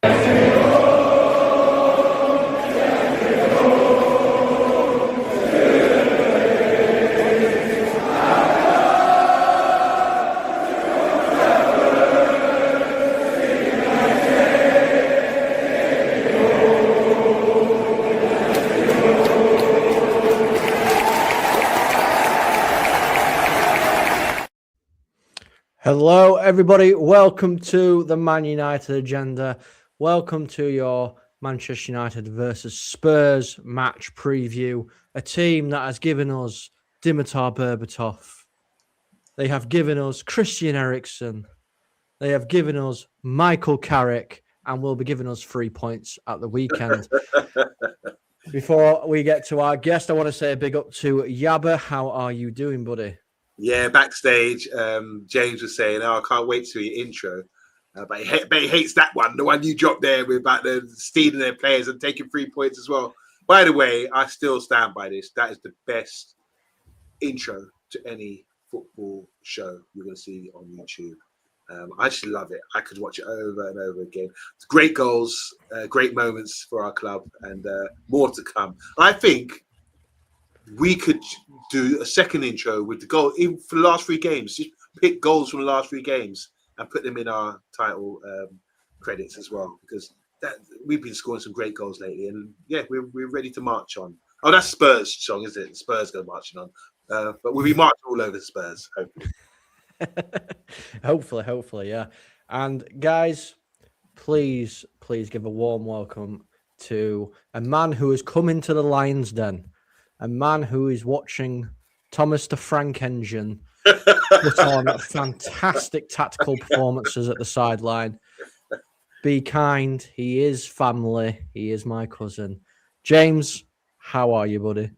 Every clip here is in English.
Hello, everybody. Welcome to the Man United agenda. Welcome to your Manchester United versus Spurs match preview. A team that has given us Dimitar Berbatov. They have given us Christian Eriksen. They have given us Michael Carrick and will be giving us 3 points at the weekend. Before we get to our guest, I want to say a big up to Yabba. How are you doing, buddy? Yeah, backstage, James was saying, I can't wait to your intro. But he hates that one, the one you dropped there with about the stealing their players and taking 3 points as well. By the way, I still stand by this. That is the best intro to any football show you're going to see on YouTube. I just love it. I could watch it over and over again. It's great goals, great moments for our club, and more to come. I think we could do a second intro with the goal, even for the last 3 games. Just pick goals from the last 3 games and put them in our title credits as well, because we've been scoring some great goals lately. And yeah, we're ready to march on. Oh, that's Spurs song, isn't it? Spurs go marching on. But we'll be marching all over the Spurs, hopefully. hopefully, yeah. And guys, please give a warm welcome to a man who has come into the Lions Den. A man who is watching Thomas the Frank Engine put on fantastic tactical performances at the sideline. Be kind. He is family. He is my cousin. James, how are you, buddy?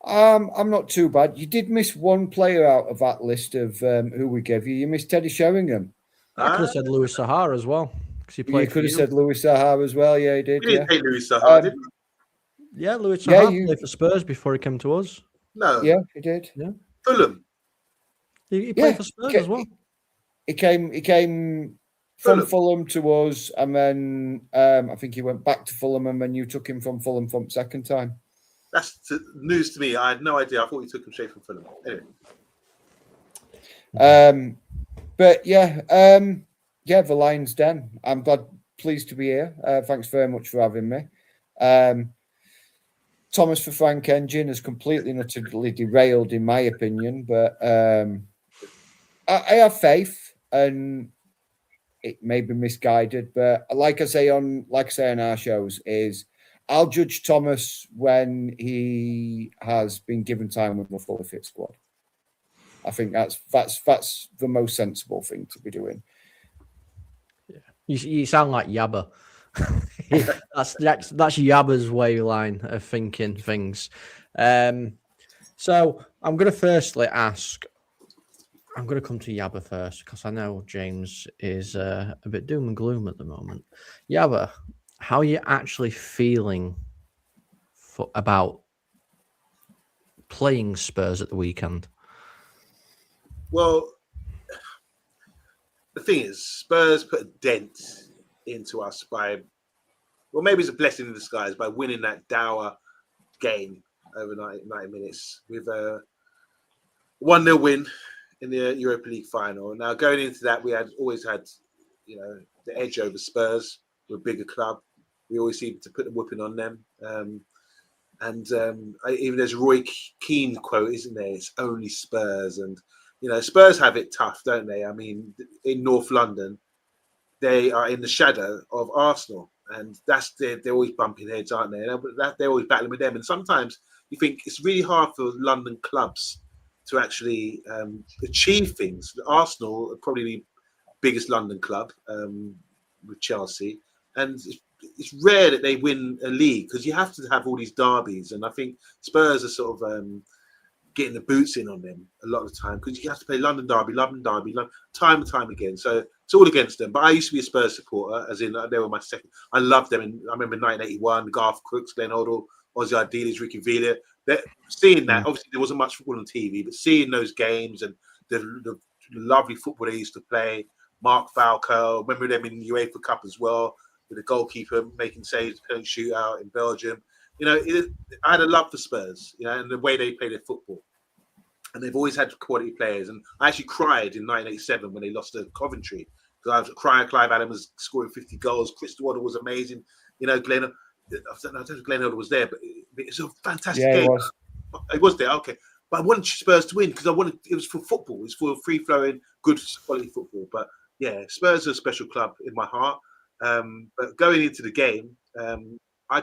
I'm not too bad. You did miss one player out of that list of who we gave you. You missed Teddy Sheringham. I could have said Louis Sahar as well. You could have said Louis Sahar as well. Yeah, he did. We didn't take Louis Sahar, did we? Yeah, Louis Sahar played for Spurs before he came to us. No. Yeah, he did. Yeah. Fulham. He played for Spurs as well. He came from Fulham to us, and then I think he went back to Fulham, and then you took him from Fulham for the second time. That's news to me. I had no idea. I thought you took him straight from Fulham. Anyway. But yeah, the Lions Den. I'm pleased to be here. Thanks very much for having me. Thomas for Frank Engine has completely and utterly derailed, in my opinion, but I have faith, and it may be misguided, but like I say on our shows, is I'll judge Thomas when he has been given time with a fully fit squad. I think that's the most sensible thing to be doing. Yeah, you sound like Yabba. that's Yabba's way line of thinking things. So I'm going to firstly ask. I'm going to come to Yabba first because I know James is a bit doom and gloom at the moment. Yabba, how are you actually feeling about playing Spurs at the weekend? Well, the thing is, Spurs put a dent into us by, well, maybe it's a blessing in disguise, by winning that dour game over 90 minutes with a 1-0 win in the Europa League final. Now, going into that, we had always had, the edge over Spurs. We're a bigger club. We always seem to put the whooping on them. Even there's a Roy Keane quote, isn't there? It's only Spurs. And, Spurs have it tough, don't they? I mean, in North London, they are in the shadow of Arsenal. And they're always bumping heads, aren't they? They're always battling with them. And sometimes you think it's really hard for London clubs to actually achieve things. Arsenal are probably the biggest London club with Chelsea. And it's rare that they win a league because you have to have all these derbies. And I think Spurs are sort of getting the boots in on them a lot of the time because you have to play London derby, time and time again. So it's all against them. But I used to be a Spurs supporter, as in they were my second. I loved them. And I remember 1981, Garth Crooks, Glenn Hoddle, Ozzy Ardiles, Ricky Villa. Seeing that, obviously there wasn't much football on TV, but seeing those games and the lovely football they used to play Mark Falco. Remember them in the UEFA Cup as well, with the goalkeeper making saves, penalty shootout in Belgium. I had a love for Spurs, and the way they play their football. And they've always had quality players. And I actually cried in 1987 when they lost to Coventry, because I was crying. Clive Allen was scoring 50 goals. Chris Waddle was amazing. Glenn, I don't know if Glenn Hoddle was there, but it was a fantastic game. It was there, okay. But I wanted Spurs to win because it was for football. It was for free-flowing, good quality football. But yeah, Spurs are a special club in my heart. But going into the game, I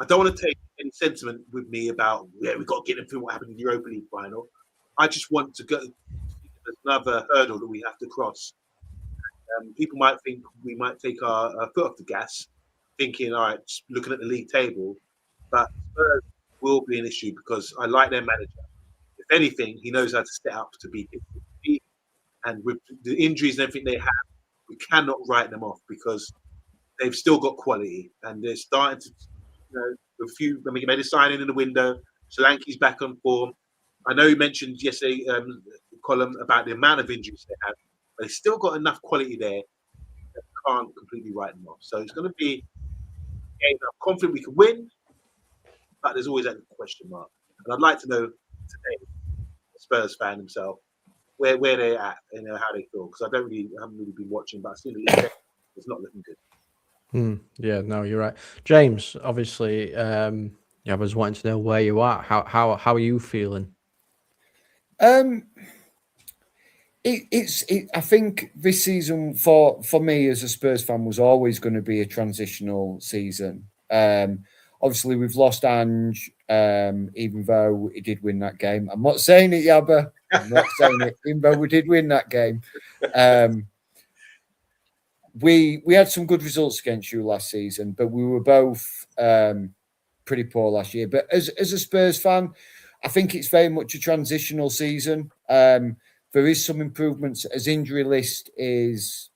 don't want to take any sentiment with me about, we've got to get them through what happened in the Europa League final. I just want to go. There's another hurdle that we have to cross. People might think we might take our foot off the gas, thinking, all right, just looking at the league table. But Spurs will be an issue because I like their manager. If anything, he knows how to set up to beat it. And with the injuries and everything they have, we cannot write them off because they've still got quality and they're starting to, they made a signing in the window. Solanke's back on form. I know you mentioned yesterday, Colin, about the amount of injuries they have, but they've still got enough quality there that can't completely write them off. So it's going to be a game I'm confident we can win, but there's always that question mark. And I'd like to know today, a Spurs fan himself, where they're at, how they feel, because I haven't really been watching, but I've seen it's not looking good. Yeah, no, you're right, James. Obviously, I was wanting to know where you are. How are you feeling? I think this season for me as a Spurs fan was always going to be a transitional season. Obviously, we've lost Ange, even though he did win that game. I'm not saying it, Yabba. I'm not saying it, even though we did win that game. We had some good results against you last season, but we were both pretty poor last year. But as a Spurs fan, I think it's very much a transitional season. There is some improvements. As injury list is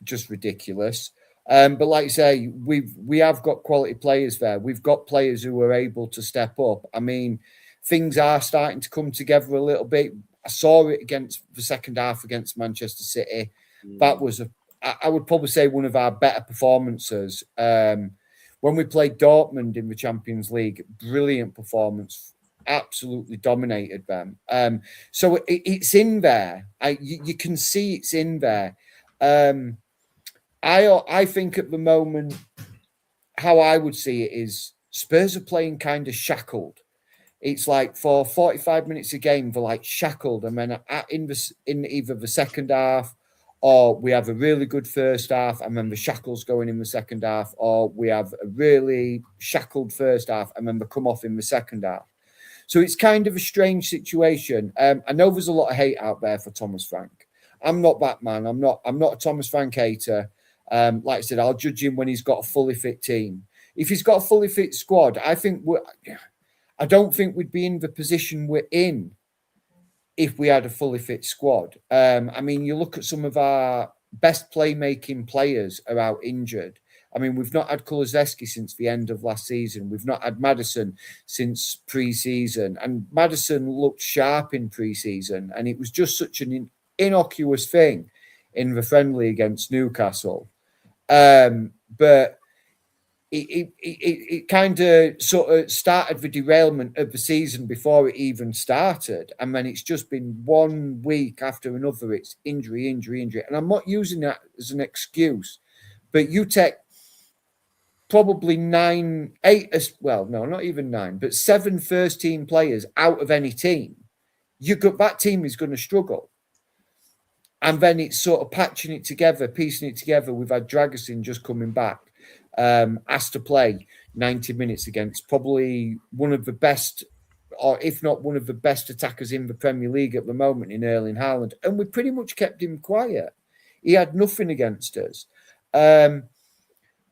just ridiculous. But like you say, we have got quality players there. We've got players who are able to step up. I mean, things are starting to come together a little bit. I saw it against the second half against Manchester City. That was I would probably say one of our better performances. When we played Dortmund in the Champions League, brilliant performance, absolutely dominated them. So it's in there. You can see it's in there. I think at the moment, how I would see it is Spurs are playing kind of shackled. It's like for 45 minutes a game, they're like shackled, and then in either the second half, or we have a really good first half, and then the shackles going in the second half, or we have a really shackled first half, and then they come off in the second half. So it's kind of a strange situation. I know there's a lot of hate out there for Thomas Frank. I'm not that man. I'm not a Thomas Frank hater. Like I said, I'll judge him when he's got a fully fit team. If he's got a fully fit squad, I don't think we'd be in the position we're in if we had a fully fit squad. I mean, you look at some of our best playmaking players are out injured. I mean, we've not had Kulusevski since the end of last season. We've not had Maddison since pre-season. And Maddison looked sharp in pre-season. And it was just such an innocuous thing in the friendly against Newcastle. But it kind of sort of started the derailment of the season before it even started. And then it's just been 1 week after another. It's injury. And I'm not using that as an excuse. But you take probably 9, 8, well, no, not even 9, but 7 first-team players out of any team. That team is going to struggle. And then it's sort of patching it together, piecing it together. We've had Dragusin just coming back, asked to play 90 minutes against probably one of the best, or if not one of the best attackers in the Premier League at the moment in Erling Haaland. And we pretty much kept him quiet. He had nothing against us.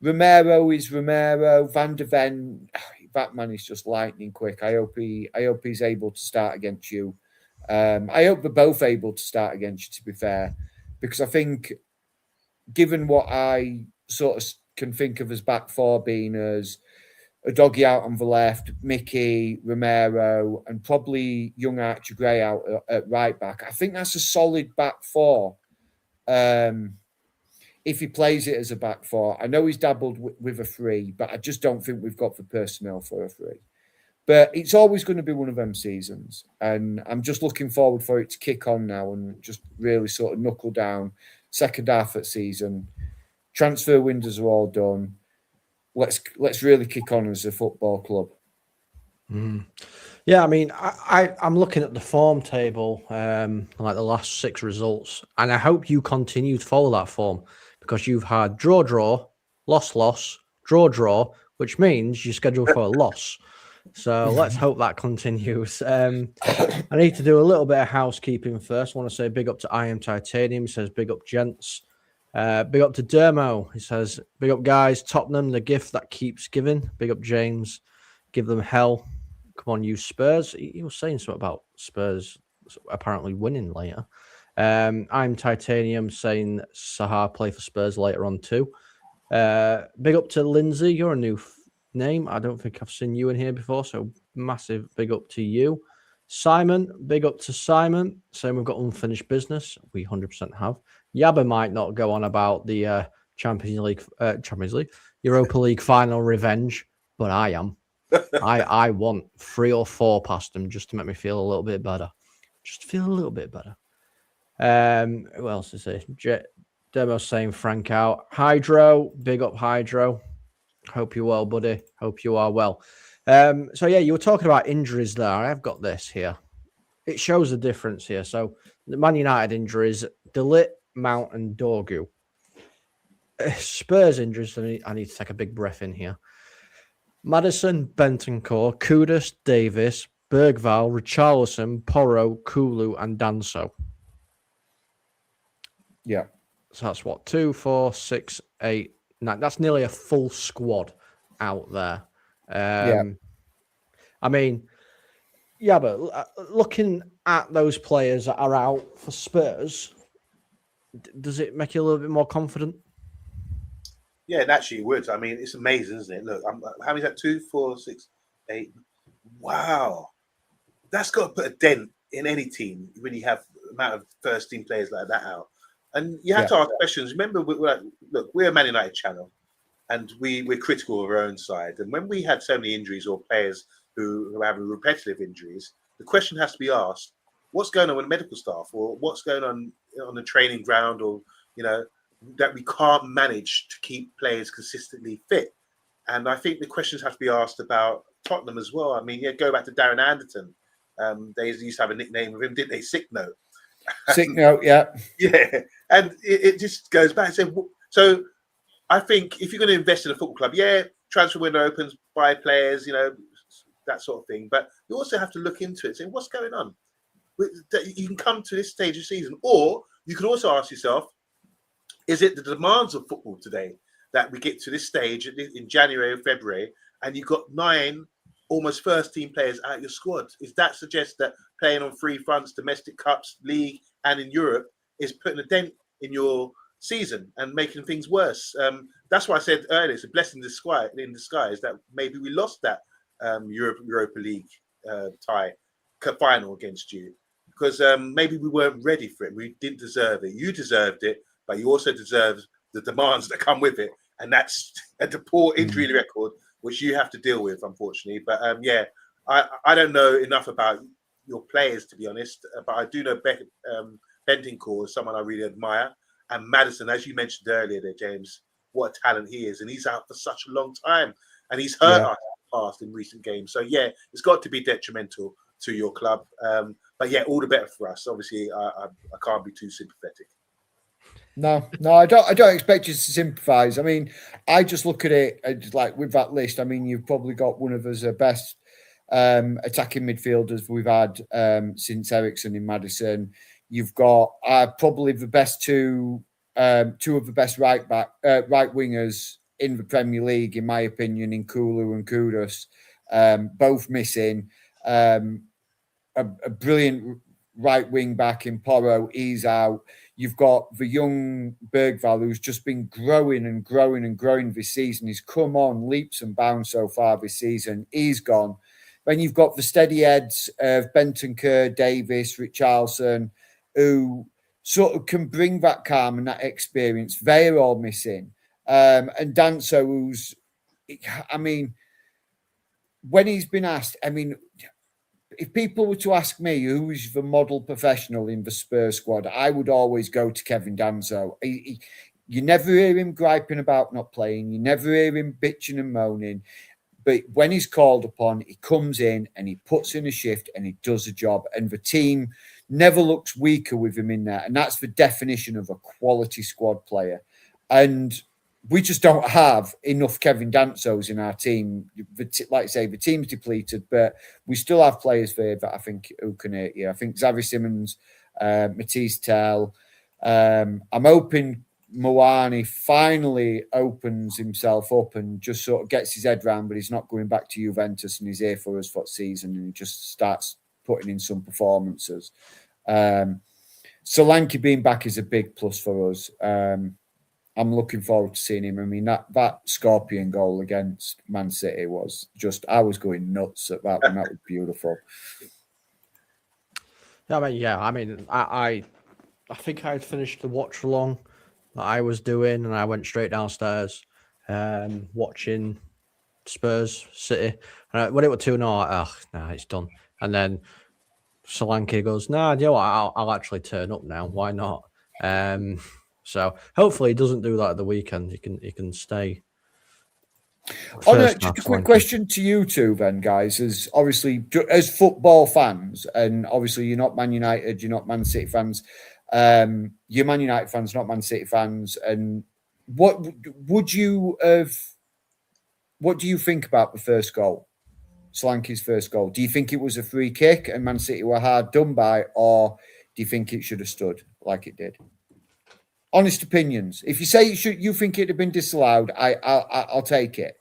Romero is Romero. Van de Ven, that man is just lightning quick. I hope he's able to start against you. I hope they're both able to start against you, to be fair, because I think, given what I sort of can think of as back four being as a doggy out on the left, Mickey, Romero, and probably young Archie Gray out at right back, I think that's a solid back four if he plays it as a back four. I know he's dabbled with a three, but I just don't think we've got the personnel for a three. But it's always going to be one of them seasons. And I'm just looking forward for it to kick on now and just really sort of knuckle down. Second half of the season. Transfer windows are all done. Let's really kick on as a football club. Yeah, I mean, I'm looking at the form table, like the last 6 results, and I hope you continue to follow that form because you've had draw, loss, draw, which means you're scheduled for a loss. So let's hope that continues. I need to do a little bit of housekeeping first. I want to say big up to I Am Titanium. He says big up, gents. Big up to Dermo. He says big up, guys. Tottenham, the gift that keeps giving. Big up, James. Give them hell. Come on, you Spurs. He was saying something about Spurs apparently winning later. I'm Titanium saying Sahar play for Spurs later on too. Big up to Lindsay. You're a new name. I don't think I've seen you in here before, so massive big up to you. Simon, big up to Simon. Saying we've got unfinished business. We 100% have. Yabba might not go on about the Champions League, Europa League final revenge, but I am. I want 3 or 4 past them just to make me feel a little bit better. Just feel a little bit better. Who else is here? Demo saying Frank out. Hydro, big up Hydro. Hope you're well, buddy. Hope you are well. So yeah, you were talking about injuries there. I've got this here. It shows the difference here. So the Man United injuries, Delit, Mount, and Dorgu. Spurs injuries, I need to take a big breath in here. Maddison, Bentancur, Kudus, Davis, Bergval, Richarlison, Porro, Kulu, and Danso. Yeah. So that's what? 2, 4, 6, 8, 9. That's nearly a full squad out there. I mean, yeah, but looking at those players that are out for Spurs, does it make you a little bit more confident? Yeah, naturally it would. I mean, it's amazing, isn't it? Look, how many is that? 2, 4, 6, 8. Wow. That's got to put a dent in any team when you have the amount of first team players like that out. And you have to ask questions. Remember, we're a Man United channel and we're critical of our own side. And when we had so many injuries or players who are having repetitive injuries, the question has to be asked, what's going on with the medical staff or what's going on the training ground or, that we can't manage to keep players consistently fit. And I think the questions have to be asked about Tottenham as well. I mean, go back to Darren Anderton. They used to have a nickname with him, didn't they? Sick Note. Sick Note, yeah. Yeah. And it just goes back. So I think if you're going to invest in a football club, transfer window opens, buy players, that sort of thing. But you also have to look into it and say, what's going on? You can come to this stage of season. Or you can also ask yourself, is it the demands of football today that we get to this stage in January or February and you've got 9 almost first team players out of your squad? Is that suggest that playing on 3 fronts, domestic cups, league and in Europe is putting a dent in your season and making things worse? That's why I said earlier, it's a blessing in disguise that maybe we lost that Europa League final against you because maybe we weren't ready for it. We didn't deserve it. You deserved it. But you also deserve the demands that come with it. And that's the poor injury record, which you have to deal with, unfortunately. But I don't know enough about your players, to be honest. But I do know Bentancur is someone I really admire. And Maddison, as you mentioned earlier there, James, what a talent he is. And he's out for such a long time. And he's hurt us past in recent games. So, it's got to be detrimental to your club. But, all the better for us. Obviously, I can't be too sympathetic. No, I don't expect you to sympathise. I mean, I just look at it like with that list. I mean, you've probably got one of the best attacking midfielders we've had since Eriksen in Maddison. You've got probably the best two of the best right wingers in the Premier League, in my opinion, in Kulu and Kudus, both missing. A brilliant right wing back in Porro, he's out. You've got the young Bergval, who's just been growing and growing and growing this season. He's come on leaps and bounds so far this season. He's gone. Then you've got the steady heads of Bentancur, Davis, Richarlison, who sort of can bring that calm and that experience. They're all missing. And Danso, who's, I mean, when he's been asked, I mean, if people were to ask me who's the model professional in the Spurs squad, I would always go to Kevin Danso. You never hear him griping about not playing. You never hear him bitching and moaning. But when he's called upon, he comes in and he puts in a shift and he does a job. And the team never looks weaker with him in there. And that's the definition of a quality squad player. And we just don't have enough Kevin Dansos in our team. Like I say, the team's depleted, but we still have players there that I think who can hit you. I think Xavi Simons, Matisse Tell. I'm hoping Moani finally opens himself up and just sort of gets his head round, but he's not going back to Juventus and he's here for us for the season and he just starts putting in some performances. Solanke being back is a big plus for us. I'm looking forward to seeing him. I mean, that Scorpion goal against Man City was just, I was going nuts at that one. That was beautiful. I think I had finished the watch along that I was doing, and I went straight downstairs, watching Spurs City. And when it was 2-0, it's done. And then Solanke goes, "Nah, you know what? I'll actually turn up now. Why not?" So hopefully he doesn't do that at the weekend. He can stay. Just a quick question to you two then, guys. As obviously as football fans, and obviously you're not Man United, you're not Man City fans. You're Man United fans, not Man City fans. And what do you think about the first goal? Solanke's first goal. Do you think it was a free kick and Man City were hard done by, or do you think it should have stood like it did? Honest opinions. If you say you think it'd have been disallowed, I'll take it.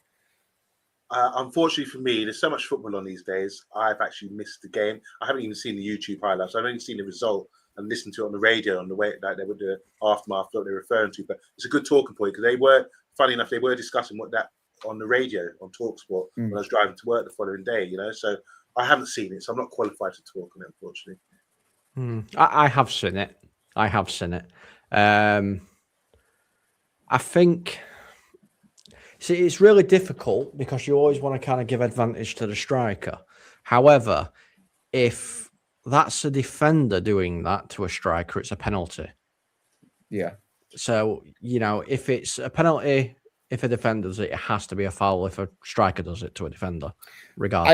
Unfortunately for me, there's so much football on these days. I've actually missed the game. I haven't even seen the YouTube highlights. I've only seen the result and listened to it on the radio on the way that they were the aftermath that they're referring to. But it's a good talking point because they were, funny enough, they were discussing what that on the radio on TalkSport when I was driving to work the following day. So I haven't seen it, so I'm not qualified to talk on it, unfortunately. I have seen it. I think, see, it's really difficult because you always want to kind of give advantage to the striker. However, if that's a defender doing that to a striker, it's a penalty. Yeah. So, if it's a penalty, if a defender does it, it has to be a foul if a striker does it to a defender, regardless.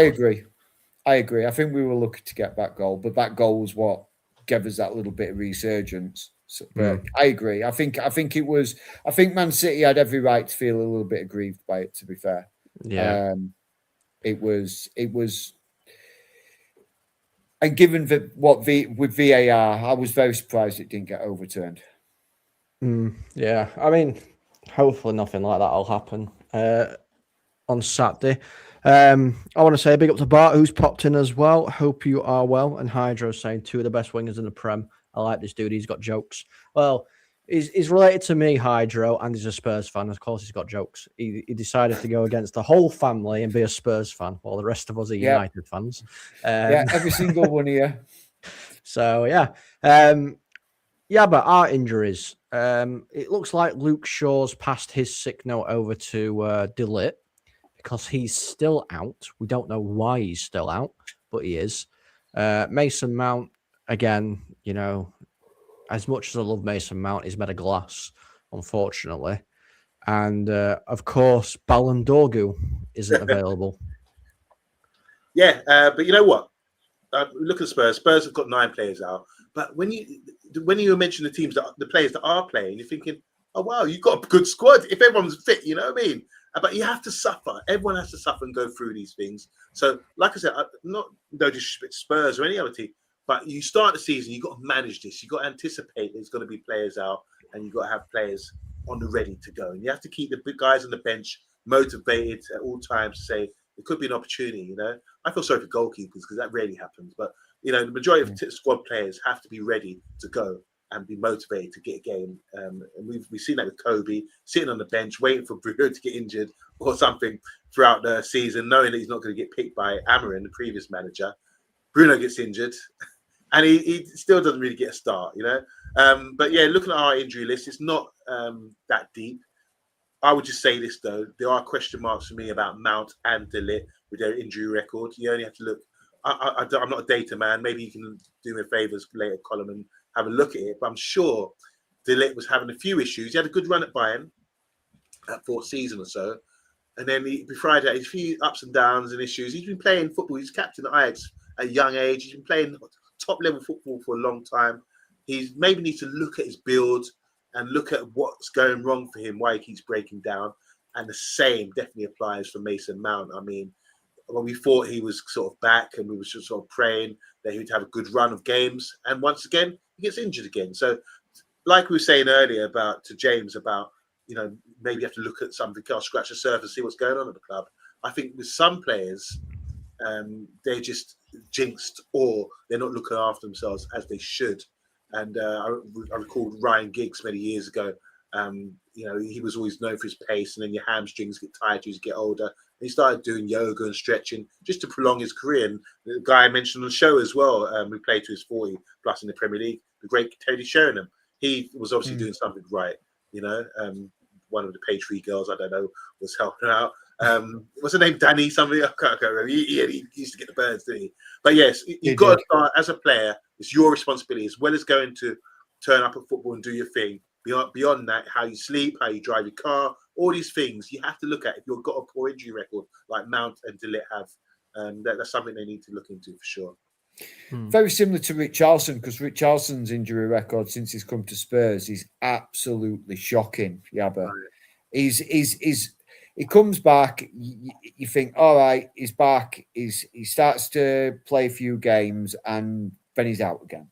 I agree. I think we were lucky to get that goal, but that goal was what gave us that little bit of resurgence. So, but I agree. I think Man City had every right to feel a little bit aggrieved by it, to be fair. Yeah. It was, and given with VAR, I was very surprised it didn't get overturned. Yeah. I mean, hopefully nothing like that will happen on Saturday. I want to say a big up to Bart, who's popped in as well. Hope you are well. And Hydro saying 2 of the best wingers in the Prem. I like this dude. He's got jokes. Well, he's related to me, Hydro, and he's a Spurs fan. Of course, he's got jokes. He decided to go against the whole family and be a Spurs fan, while the rest of us are United fans. Every single one here. So, yeah. But our injuries. It looks like Luke Shaw's passed his sick note over to De Ligt because he's still out. We don't know why he's still out, but he is. Mason Mount, again, as much as I love Mason Mount, he's made of glass, unfortunately. And, of course, Ballandorgu isn't available. Yeah, but you know what? Look at Spurs. Spurs have got 9 players out. But when you mention the players that are playing, you're thinking, oh, wow, you've got a good squad. If everyone's fit, you know what I mean? But you have to suffer. Everyone has to suffer and go through these things. So, like I said, no disrespect to Spurs or any other team, but you start the season, you've got to manage this. You've got to anticipate there's going to be players out and you've got to have players on the ready to go. And you have to keep the big guys on the bench motivated at all times to say, it could be an opportunity, I feel sorry for goalkeepers because that rarely happens. But, the majority of squad players have to be ready to go and be motivated to get a game. And we've seen that with Kobe, sitting on the bench, waiting for Bruno to get injured or something throughout the season, knowing that he's not going to get picked by Amarin, the previous manager. Bruno gets injured. and he still doesn't really get a start, you know. But yeah, looking at our injury list, it's not that deep. I would just say this though: there are question marks for me about Mount and De Ligt with their injury record. You only have to look. I'm not a data man. Maybe you can do me a favours later, column, and have a look at it. But I'm sure De Ligt was having a few issues. He had a good run at Bayern for a season or so, and then before that, a few ups and downs and issues. He's been playing football. He's captain at Ajax at a young age. He's been playing top level football for a long time. He maybe needs to look at his build and look at what's going wrong for him, why he keeps breaking down. And the same definitely applies for Mason Mount. I mean, when we thought he was sort of back and we were just sort of praying that he would have a good run of games, and once again, he gets injured again. So, like we were saying earlier to James about, you know, maybe you have to look at something else, scratch the surface, see what's going on at the club. I think with some players, they're just jinxed or they're not looking after themselves as they should. And I recall Ryan Giggs many years ago. You know, he was always known for his pace, and then your hamstrings get tired as you get older. And he started doing yoga and stretching just to prolong his career. And the guy I mentioned on the show as well, we played to his 40 plus in the Premier League, the great Tony Sheringham. He was obviously doing something right. You know, one of the page 3 girls, I don't know, was helping out. What's her name? Danny something? I can't remember. He used to get the birds, didn't he? But yes, you've got to start as a player. It's your responsibility as well as going to turn up at football and do your thing. Beyond that, how you sleep, how you drive your car, all these things you have to look at. If you've got a poor injury record like Mount and De Ligt have, that's something they need to look into for sure. Very similar to Richarlison, because Richarlison's injury record since he's come to Spurs is absolutely shocking. Yabba, he comes back. You think, all right, he's back. He starts to play a few games, and then he's out again.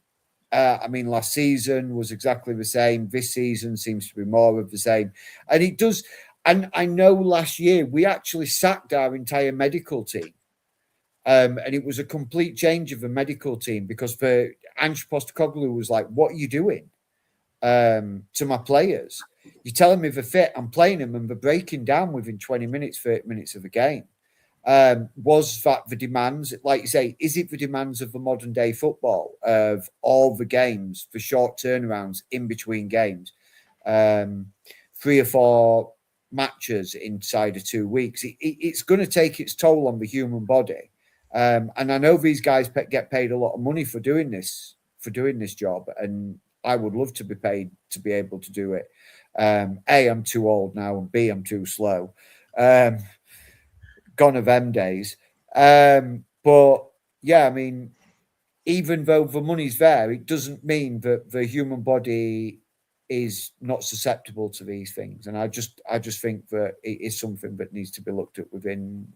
I mean, last season was exactly the same. This season seems to be more of the same, and it does. And I know last year we actually sacked our entire medical team. And it was a complete change of the medical team because for Ange Postecoglou was like, what are you doing to my players? You're telling me they're fit, I'm playing them, and they're breaking down within 20 minutes, 30 minutes of a game. Was that the demands, like you say, is it the demands of the modern day football, of all the games, for short turnarounds in between games, 3 or 4 matches inside of 2 weeks? It's going to take its toll on the human body. And I know these guys get paid a lot of money for doing this job, and I would love to be paid to be able to do it. A, I'm too old now, and B, I'm too slow. Gone are them days. But yeah, I mean, even though the money's there, it doesn't mean that the human body is not susceptible to these things. And I just think that it is something that needs to be looked at within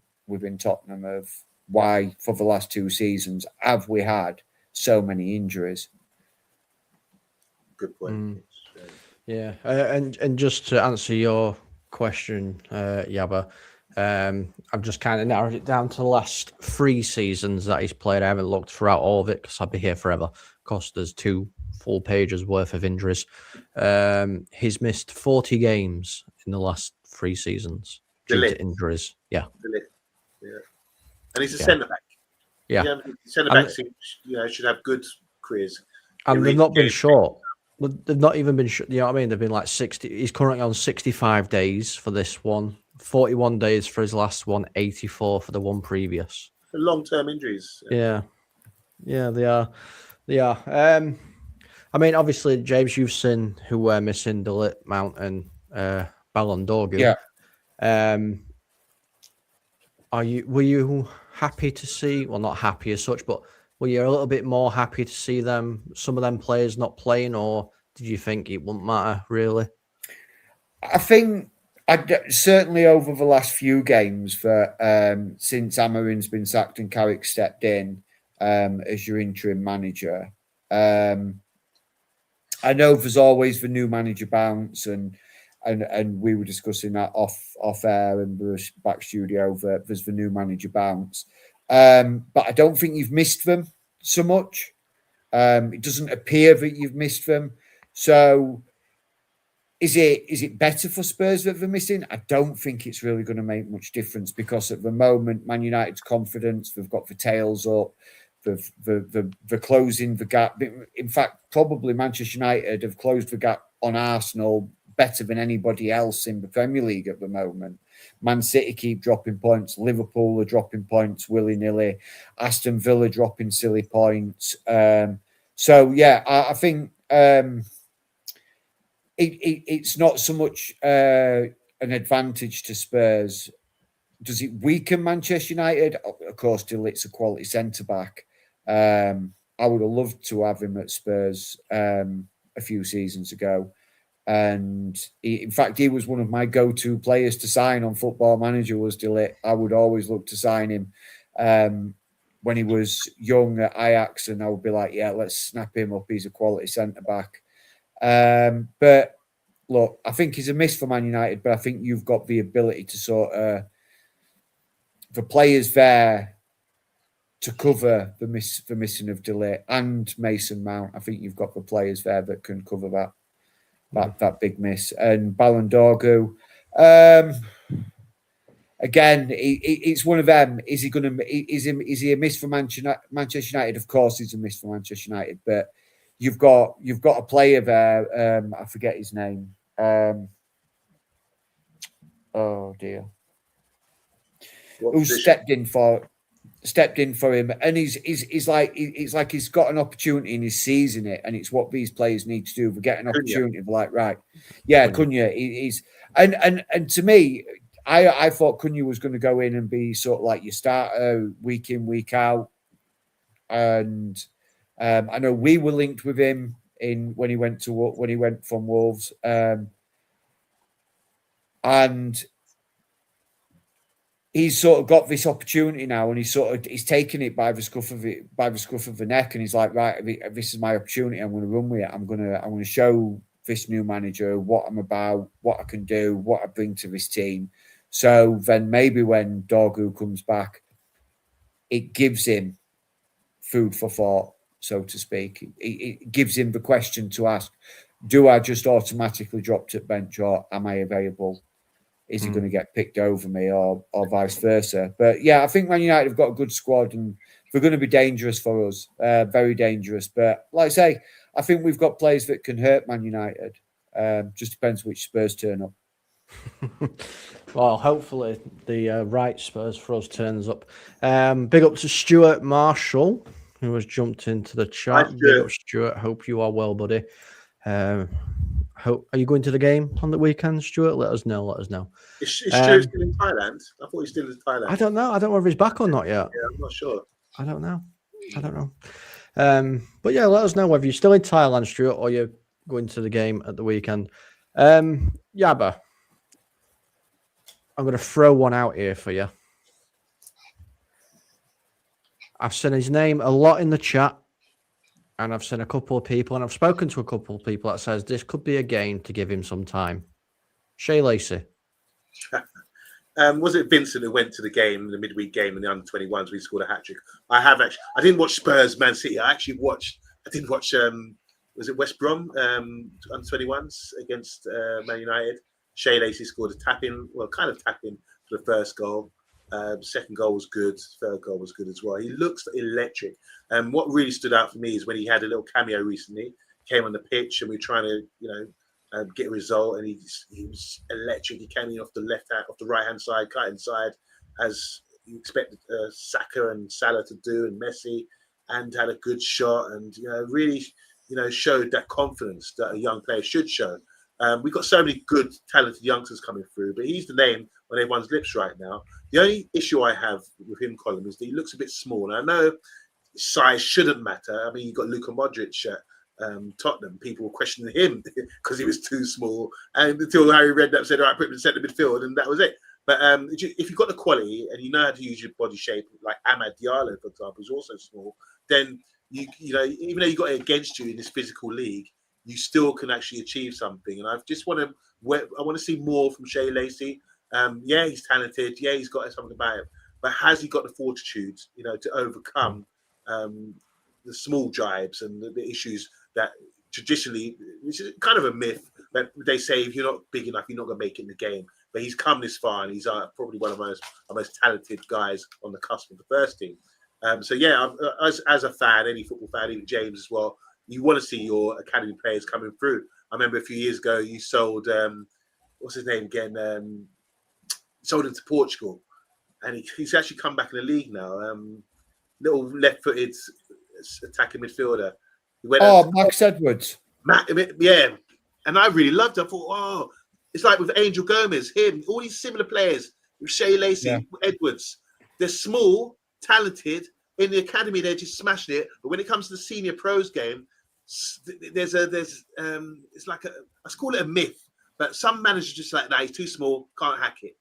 Tottenham, of why for the last 2 seasons have we had so many injuries. Good point. Yeah, and just to answer your question, Yabba, I've just kind of narrowed it down to the last 3 seasons that he's played. I haven't looked throughout all of it because I'd be here forever. Of course, there's 2 full pages worth of injuries. He's missed 40 games in the last 3 seasons due to injuries. Yeah. And he's a centre back. Yeah. Centre backs, should have good careers. And they've not been short. They've not even been short. You know what I mean? They've been like 60. He's currently on 65 days for this one, 41 days for his last one, 84 for the one previous. Long-term injuries. Yeah, they are. I mean, obviously, James, you've seen who we're missing: De Ligt, Mount, and Ballon d'Or. Yeah. Were you happy to see? Well, not happy as such, but were you a little bit more happy to see some of them players not playing, or did you think it wouldn't matter really? I think certainly over the last few games, since Amarin's been sacked and Carrick stepped in as your interim manager. I know there's always the new manager bounce, and we were discussing that off air and the back studio. There's the new manager bounce, but I don't think you've missed them so much. It doesn't appear that you've missed them. So, is it better for Spurs that they're missing? I don't think it's really going to make much difference because at the moment, Man United's confidence, they've got the tails up. the closing the gap. In fact, probably Manchester United have closed the gap on Arsenal better than anybody else in the Premier League at the moment. Man City keep dropping points. Liverpool are dropping points willy-nilly. Aston Villa dropping silly points. So, yeah, I think it's not so much an advantage to Spurs. Does it weaken Manchester United? Of course, till it's a quality centre-back. I would have loved to have him at Spurs a few seasons ago. And in fact, he was one of my go-to players to sign on Football Manager was De Ligt. I would always look to sign him when he was young at Ajax, and I would be like, yeah, let's snap him up. He's a quality centre-back. But look, I think he's a miss for Man United, but I think you've got the ability to sort of the players there to cover the missing of De Ligt and Mason Mount. I think you've got the players there that can cover that big miss. And Ballandorgu, again, it's one of them. Is he going to? Is he a miss for Manchester United? Of course, he's a miss for Manchester United. But you've got a player there. I forget his name. Oh dear. Who stepped in for him, and he's like he's got an opportunity and he's seizing it, and it's what these players need to do. We get an opportunity, like right, yeah, Cunha. He's and to me, I thought Cunha was going to go in and be sort of like your starter week in, week out, and I know we were linked with him when he went from Wolves, and he's sort of got this opportunity now, and he's taking it by the scruff of the neck, and he's like, right, this is my opportunity. I'm going to run with it. I'm going to show this new manager what I'm about, what I can do, what I bring to this team. So then maybe when Dorgu comes back, it gives him food for thought, so to speak. It gives him the question to ask: do I just automatically drop to bench, or am I available? Is he going to get picked over me, or vice versa? But yeah, I think Man United have got a good squad, and they're going to be dangerous for us, very dangerous. But like I say, I think we've got players that can hurt Man United. Just depends which Spurs turn up. Well, hopefully the right Spurs for us turns up. Big up to Stuart Marshall, who has jumped into the chat. Big up, Stuart. Hope you are well, buddy. Are you going to the game on the weekend, Stuart? Let us know. Is Stuart still in Thailand? I thought he's still in Thailand. I don't know. I don't know if he's back or not yet. Yeah, I'm not sure. I don't know. But yeah, let us know whether you're still in Thailand, Stuart, or you're going to the game at the weekend. Yabba, I'm going to throw one out here for you. I've seen his name a lot in the chat, and I've seen a couple of people, and I've spoken to a couple of people that says this could be a game to give him some time. Shea Lacey. Was it Vincent who went to the game, the midweek game in the under-21s? We scored a hat-trick. I didn't watch Spurs Man City. I did watch. Was it West Brom under-21s against Man United? Shea Lacey scored a tap-in, kind of tap-in for the first goal. Second goal was good. Third goal was good as well. He looks electric. What really stood out for me is when he had a little cameo recently. Came on the pitch and we were trying to, get a result, and he was electric. He came in off the right hand side, cut inside, as you expected Saka and Salah to do, and Messi, and had a good shot, and really, showed that confidence that a young player should show. We've got so many good, talented youngsters coming through, but he's the name on everyone's lips right now. The only issue I have with him, Colin, is that he looks a bit small. And I know size shouldn't matter. I mean, you've got Luka Modric at Tottenham. People were questioning him because he was too small. And until Harry Redknapp said, all right, put him in centre midfield, and that was it. But if you've got the quality and you know how to use your body shape, like Amad Diallo, for example, who's also small, then, even though you've got it against you in this physical league, you still can actually achieve something. And I want to see more from Shea Lacey. Yeah, he's talented. Yeah, he's got something about him. But has he got the fortitude, to overcome the small jibes and the issues that traditionally, which is kind of a myth, that they say if you're not big enough, you're not going to make it in the game. But he's come this far, and he's probably one of our most talented guys on the cusp of the first team. So yeah, as a fan, any football fan, even James as well, you want to see your academy players coming through. I remember a few years ago you sold what's his name again? Sold him to Portugal, and he's actually come back in the league now. Little left-footed attacking midfielder. He went Max Edwards. Yeah, and I really loved it. I thought, oh, it's like with Angel Gomez, him, all these similar players with Shea Lacey, Edwards. They're small, talented. In the academy, they're just smashing it. But when it comes to the senior pros game, it's like let's call it a myth. But some managers just like, nah, he's too small, can't hack it.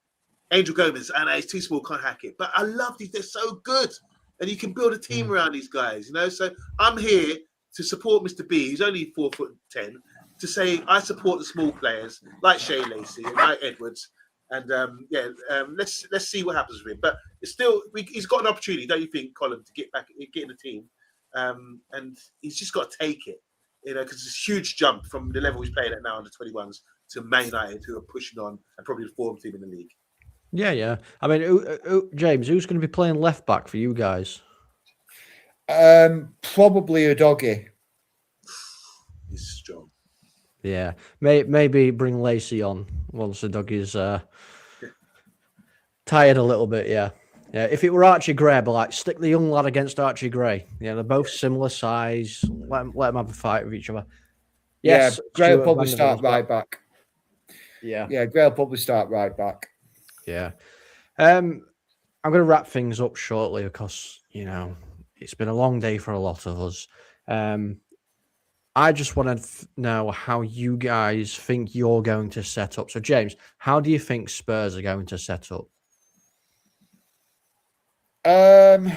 Angel Gomez, he's too small, can't hack it. But I love these; they're so good, and you can build a team around these guys. You know, so I'm here to support Mr. B, who's only 4'10", to say I support the small players like Shea Lacey and like Edwards. And let's see what happens with him. But it's still, he's got an opportunity, don't you think, Colin, to get in the team? And he's just got to take it, you know, because it's a huge jump from the level he's playing at now under 21s to Man United, who are pushing on and probably the form team in the league. Yeah. I mean, James, who's going to be playing left back for you guys? Probably a doggy. He's strong. Yeah, maybe bring Lacey on once the doggy's tired a little bit. Yeah. If it were Archie Gray, I'd be like, stick the young lad against Archie Gray. Yeah, they're both similar size. Let them have a fight with each other. Yes, Gray will probably start right back. Yeah, Gray will probably start right back. Yeah. I'm going to wrap things up shortly because, you know, it's been a long day for a lot of us. I just want to know how you guys think you're going to set up. So, James, how do you think Spurs are going to set up? I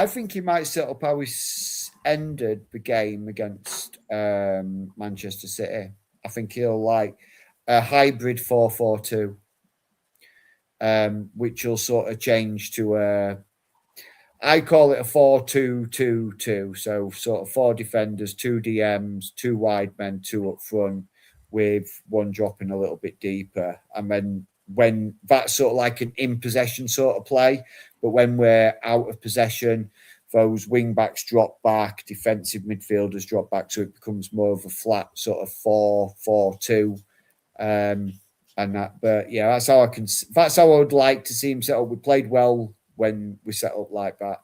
think he might set up how he ended the game against Manchester City. I think he'll like a hybrid 4-4-2, which will sort of change to I call it a 4-2-2-2. So sort of 4 defenders, 2 DMs, 2 wide men, 2 up front, with one dropping a little bit deeper. And then when that's sort of like an in possession sort of play, but when we're out of possession, those wing backs drop back, defensive midfielders drop back, so it becomes more of a flat sort of 4-4-2. And that, but yeah, that's how I would like to see him set up. We played well when we set up like that.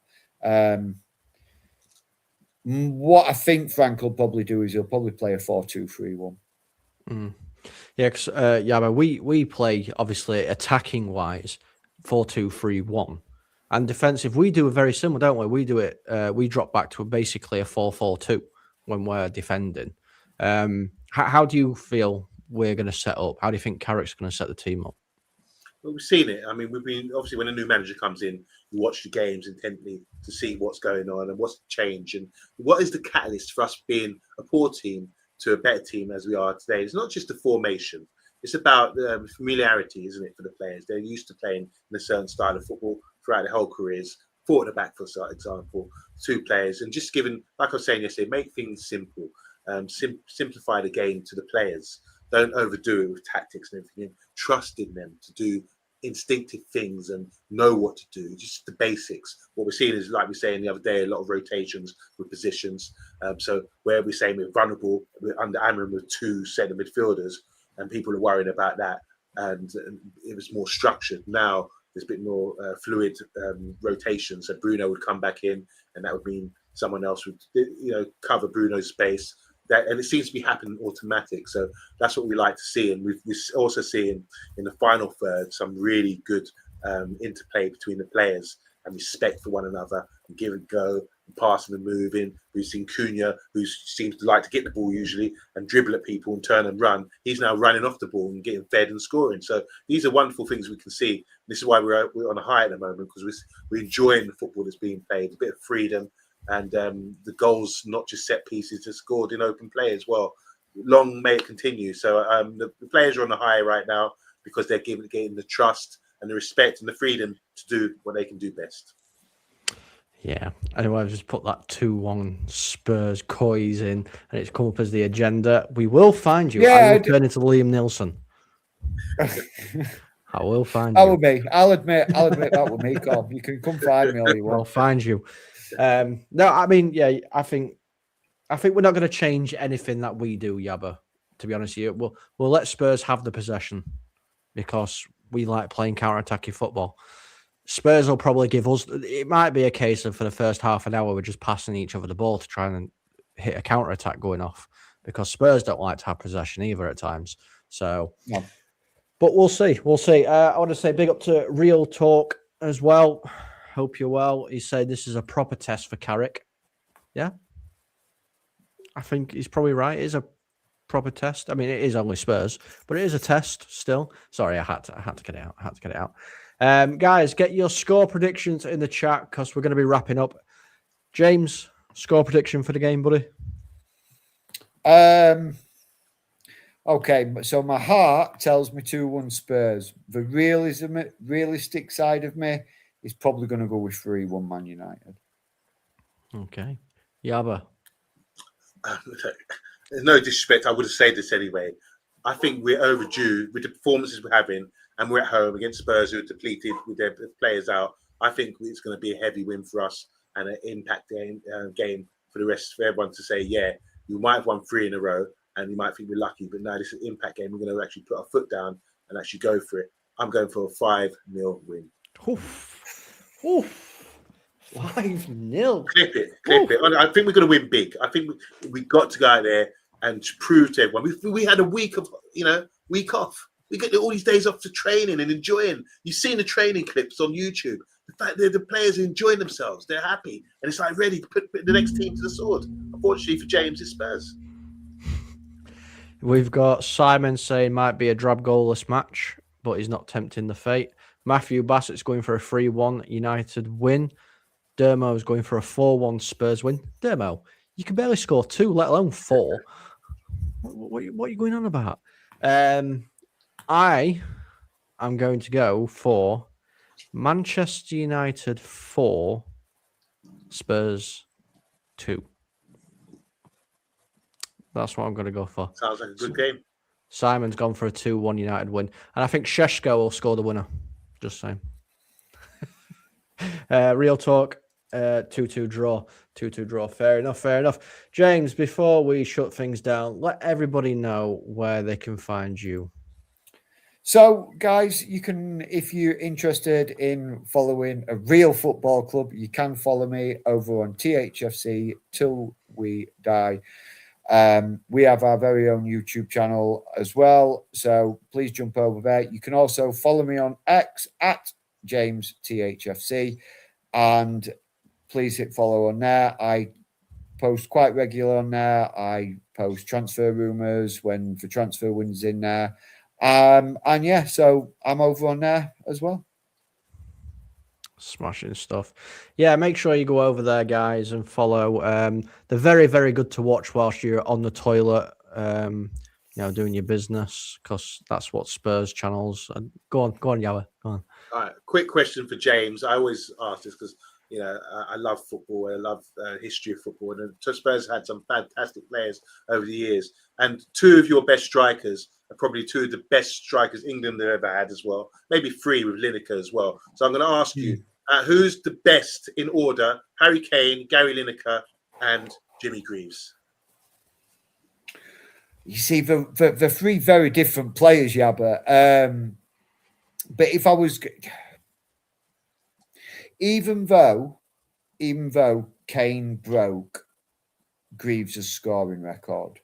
What I think Frank will probably do is he'll probably play a 4-2-3-1. Yeah, because we play obviously attacking wise 4-2-3-1, and defensive we do a very similar, don't we? We do it. We drop back to basically a 4-4-2 when we're defending. How do you feel we're going to set up? How do you think Carrick's going to set the team up? Well, we've seen it. I mean, we've been obviously when a new manager comes in, you watch the games intently to see what's going on and what's changed and what is the catalyst for us being a poor team to a better team as we are today. It's not just the formation; it's about familiarity, isn't it, for the players? They're used to playing in a certain style of football throughout their whole careers. 4 at the back, for example, 2 players, and just giving, like I was saying yesterday, make things simple. Simplify the game to the players. Don't overdo it with tactics and everything. Trust in them to do instinctive things and know what to do. Just the basics. What we're seeing is, like we were saying the other day, a lot of rotations with positions. So where we're saying we're vulnerable, we're under Amram with 2 centre midfielders, and people are worrying about that. And it was more structured. Now there's a bit more fluid rotation. So Bruno would come back in, and that would mean someone else would, cover Bruno's space. And it seems to be happening automatic. So that's what we like to see. And we're also seeing in the final third some really good interplay between the players and respect for one another and give and go and passing and moving. We've seen Cunha, who seems to like to get the ball usually and dribble at people and turn and run. He's now running off the ball and getting fed and scoring. So these are wonderful things we can see. This is why we're on a high at the moment, because we're enjoying the football that's being played, a bit of freedom. And the goals, not just set pieces, are scored in open play as well. Long may it continue. So the players are on the high right now because they're getting the trust and the respect and the freedom to do what they can do best. Yeah. Anyway, I've just put that 2-1 Spurs Coys in, and it's come up as the agenda. We will find you. Yeah, I will turn into Liam Nielsen. I will find That you. was me. I'll admit that was me, Colm. You can come find me all you I'll want. find you. No, I mean, yeah, I think we're not going to change anything that we do, Yabba. To be honest with you, we'll let Spurs have the possession because we like playing counter-attacking football. Spurs will probably give us. It might be a case of for the first half an hour we're just passing each other the ball to try and hit a counter-attack going off because Spurs don't like to have possession either at times. So, No. But we'll see. We'll see. I want to say big up to Real Talk as well. Hope you're well. He said this is a proper test for Carrick. Yeah, I think he's probably right. It is a proper test. I mean, it is only Spurs, but it is a test still. Sorry, I had to get it out. Guys, get your score predictions in the chat because we're going to be wrapping up. James, score prediction for the game, buddy? Okay, so my heart tells me 2-1 Spurs. The realistic side of me is probably going to go with 3-1 Man United. Okay. Yabba. There's no disrespect. I would have said this anyway. I think we're overdue with the performances we're having, and we're at home against Spurs who are depleted with their players out. I think it's going to be a heavy win for us and an impact game for the rest for everyone to say, yeah, you might have won 3 in a row and you might think we're lucky, but no, this is an impact game. We're going to actually put our foot down and actually go for it. I'm going for a 5-0 win. Oof. Oof. 5-0. Clip it. I think we're going to win big. I think we got to go out there and prove to everyone. We had a week of, week off. We get all these days off to training and enjoying. You've seen the training clips on YouTube. The fact that the players are enjoying themselves, they're happy, and it's like ready to put the next team to the sword. Unfortunately for James, it's Spurs. We've got Simon saying might be a drab goalless match, but he's not tempting the fate. Matthew Bassett's going for a 3-1 United win. Dermo's going for a 4-1 Spurs win. Dermo, you can barely score 2, let alone 4. What are you going on about? I am going to go for Manchester United 4, Spurs 2. That's what I'm going to go for. Sounds like a good game. Simon's gone for a 2-1 United win. And I think Sheshko will score the winner. Just saying. Real talk, 2-2 draw. 2-2 draw. Fair enough. James, before we shut things down, let everybody know where they can find you. So, guys, you can, if you're interested in following a real football club, you can follow me over on THFC Till We Die. We have our very own YouTube channel as well, so please jump over there. You can also follow me on X at James THFC, and please hit follow on there. I post quite regular on there. I post transfer rumors when the transfer wins in there. And yeah, so I'm over on there as well. Smashing stuff. Yeah, make sure you go over there, guys, and follow. They're very, very good to watch whilst you're on the toilet, doing your business, because that's what Spurs channels. Go on, Yawa. Go on. All right, quick question for James. I always ask this because I love football. I love history of football, and Spurs had some fantastic players over the years. And 2 of your best strikers are probably 2 of the best strikers England have ever had as well. Maybe 3 with Lineker as well. So I'm going to ask you, who's the best in order? Harry Kane, Gary Lineker, and Jimmy Greaves. You see, the 3 very different players, Yabba. But if I was, even though Kane broke Greaves' scoring record,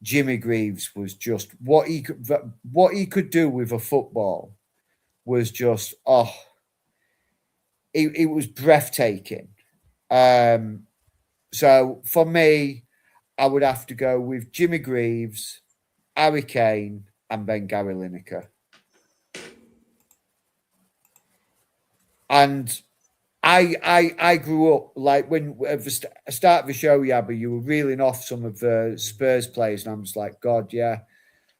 Jimmy Greaves was just what he could do with a football was just it was breathtaking. So for me, I would have to go with Jimmy Greaves, Harry Kane, and then Gary Lineker. And I grew up like when at the start of the show, Yabba, you were reeling off some of the Spurs players, and I'm just like, God, yeah,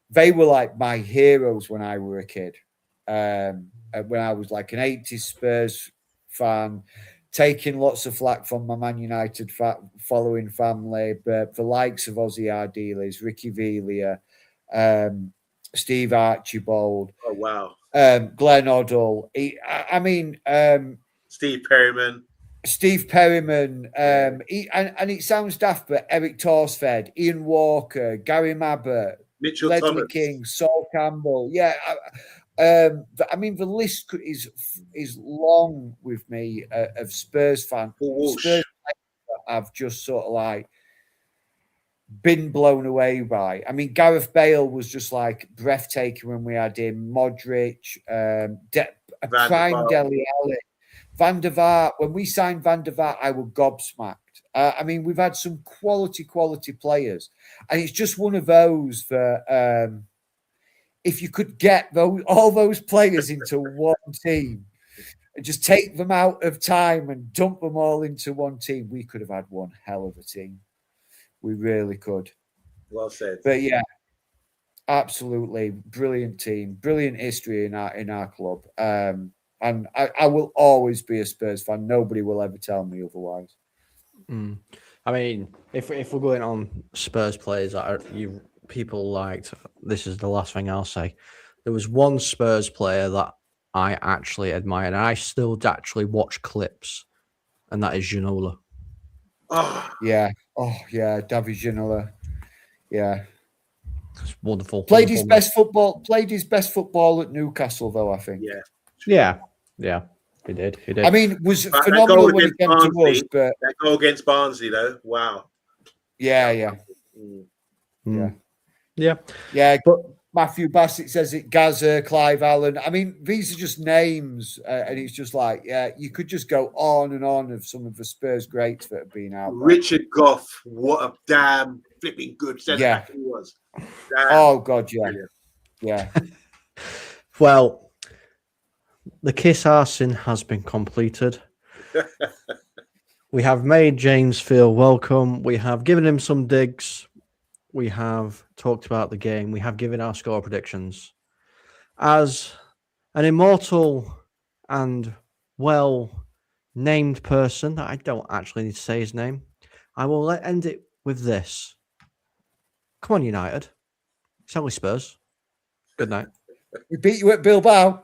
they were like my heroes when I were a kid. When I was like an 80s Spurs fan, taking lots of flack from my Man United following family, but the likes of Ozzy Ardiles, Ricky Villa, Steve Archibald, Oh wow. Glenn Hoddle. Steve Perryman. Steve Perryman, and it sounds daft, but Eric Torsfed, Ian Walker, Gary Mabbott, Mitchell Ledley Thomas. King, Saul Campbell. Yeah, the list is long with me of Spurs fans. Spurs I've just sort of like been blown away by. I mean, Gareth Bale was just like breathtaking when we had him. Modric, prime Dele Alli. Van der Vaart, when we signed Van der Vaart, I was gobsmacked. We've had some quality players, and it's just one of those that if you could get all those players into one team and just take them out of time and dump them all into one team, we could have had one hell of a team. We really could. Well said. But yeah, absolutely brilliant team, brilliant history in our club. And I will always be a Spurs fan. Nobody will ever tell me otherwise. I mean, if we're going on Spurs players that people liked, this is the last thing I'll say. There was one Spurs player that I actually admired, and I still actually watch clips, and that is Ginola. Oh yeah, David Ginola. Yeah, it's wonderful. Played his best football at Newcastle, though. I think. Yeah. He did. I mean, was phenomenal when he came to us. But that goal against Barnsley, though, wow. Yeah. But Matthew Bassett says it. Gaza, Clive Allen. I mean, these are just names, and it's just like, you could just go on and on of some of the Spurs greats that have been out there. Richard Gough, what a damn flipping good centre back he was. Damn. Oh God, yeah. Well, the Kiss Arson has been completed. We have made James feel welcome. We have given him some digs. We have talked about the game. We have given our score predictions. As an immortal and well-named person that I don't actually need to say his name, I will end it with this. Come on, United. It's only Spurs. Good night. We beat you at Bilbao.